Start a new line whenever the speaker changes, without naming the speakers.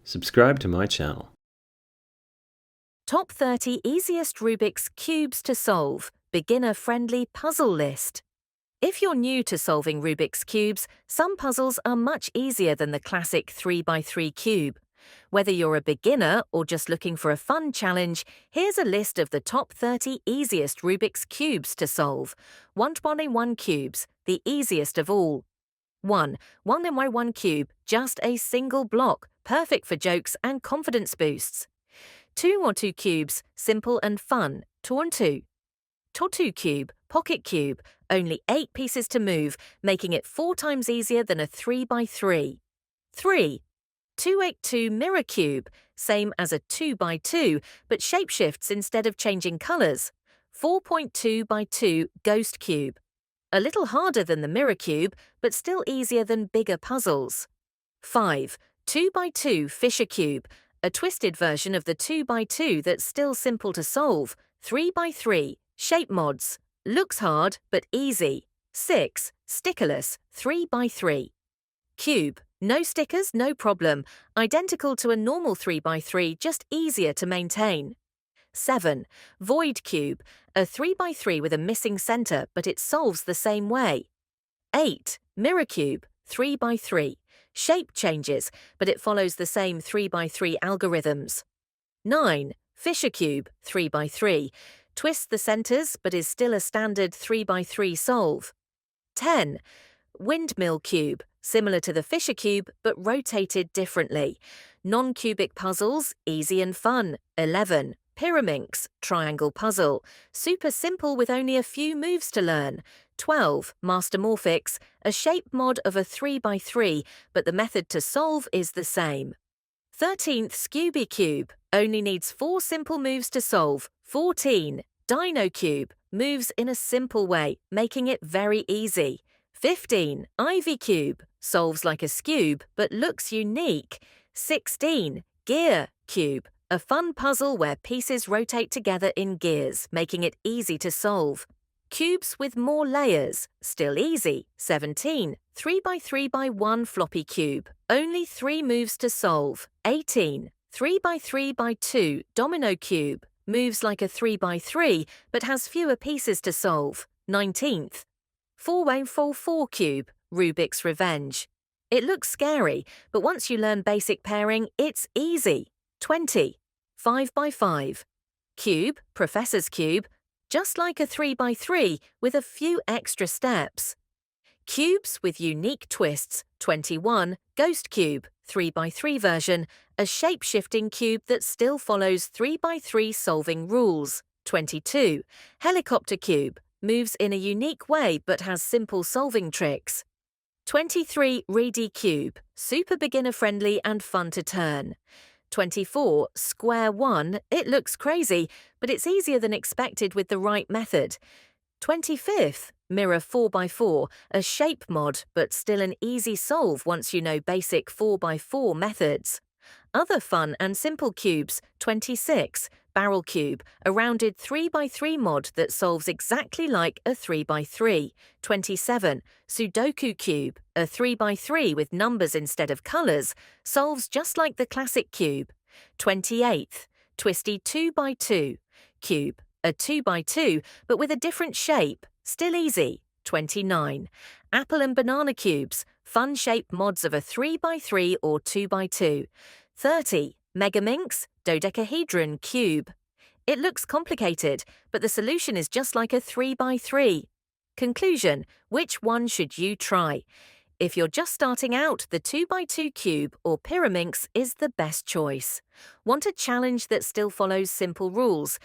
Subscribe to my channel.
Top 30 Easiest Rubik's Cubes to Solve, Beginner-Friendly Puzzle List. If you're new to solving Rubik's Cubes, some puzzles are much easier than the classic 3x3 cube. Whether you're a beginner or just looking for a fun challenge, here's a list of the top 30 easiest Rubik's Cubes to solve. 1-in-1 cubes, the easiest of all. 1. 1-in-1 cube, just a single block, perfect for jokes and confidence boosts. 2 or 2 cubes, simple and fun, 2 and 2. 2 cube, pocket cube, only 8 pieces to move, making it 4 times easier than a 3x3. 3. 282 mirror cube, same as a 2x2, but shapeshifts instead of changing colors. 4.2x2 ghost cube. A little harder than the mirror cube, but still easier than bigger puzzles. 5. 2x2 Fisher cube, a twisted version of the 2x2 that's still simple to solve. 3x3 shape mods, looks hard but easy. 6. Stickerless 3x3 cube, no stickers, no problem, identical to a normal 3x3, just easier to maintain. 7. Void cube, a 3x3 with a missing center, but it solves the same way. 8. Mirror cube, 3x3. Shape changes, but it follows the same 3x3 algorithms. 9. Fisher cube, 3x3. Twists the centers, but is still a standard 3x3 solve. 10. Windmill cube, similar to the Fisher cube, but rotated differently. Non-cubic puzzles, easy and fun. 11. Pyraminx, triangle puzzle, super simple with only a few moves to learn. 12. Mastermorphics, a shape mod of a 3x3, but the method to solve is the same. 13th Scooby cube, only needs 4 simple moves to solve. 14. Dino cube, moves in a simple way, making it very easy. 15. Ivy cube, solves like a scoob, but looks unique. 16. Gear cube, a fun puzzle where pieces rotate together in gears, making it easy to solve. Cubes with more layers, still easy. 17. 3x3x1 floppy cube, only 3 moves to solve. 18. 3x3x2 domino cube, moves like a 3x3 but has fewer pieces to solve. 19th. 4x4 cube, Rubik's Revenge. It looks scary, but once you learn basic pairing, it's easy. 20. 5x5 cube, Professor's cube, just like a 3x3 with a few extra steps. Cubes with unique twists. 21. Ghost cube, 3x3 version, a shape-shifting cube that still follows 3x3 solving rules. 22. Helicopter cube, moves in a unique way but has simple solving tricks. 23. Reedy cube, super beginner-friendly and fun to turn. 24. Square 1, it looks crazy, but it's easier than expected with the right method. 25th. Mirror 4x4, a shape mod, but still an easy solve once you know basic 4x4 methods. Other fun and simple cubes. 26. Barrel cube, a rounded 3x3 mod that solves exactly like a 3x3. 27. Sudoku cube, a 3x3 with numbers instead of colors, solves just like the classic cube. 28th. Twisty 2x2 cube, a 2x2 but with a different shape, still easy. 29. Apple and banana cubes, fun shape mods of a 3x3 or 2x2. 30. Megaminx dodecahedron cube. It looks complicated, but the solution is just like a 3x3. Conclusion: which one should you try? If you're just starting out, the 2x2 cube or Pyraminx is the best choice. Want a challenge that still follows simple rules?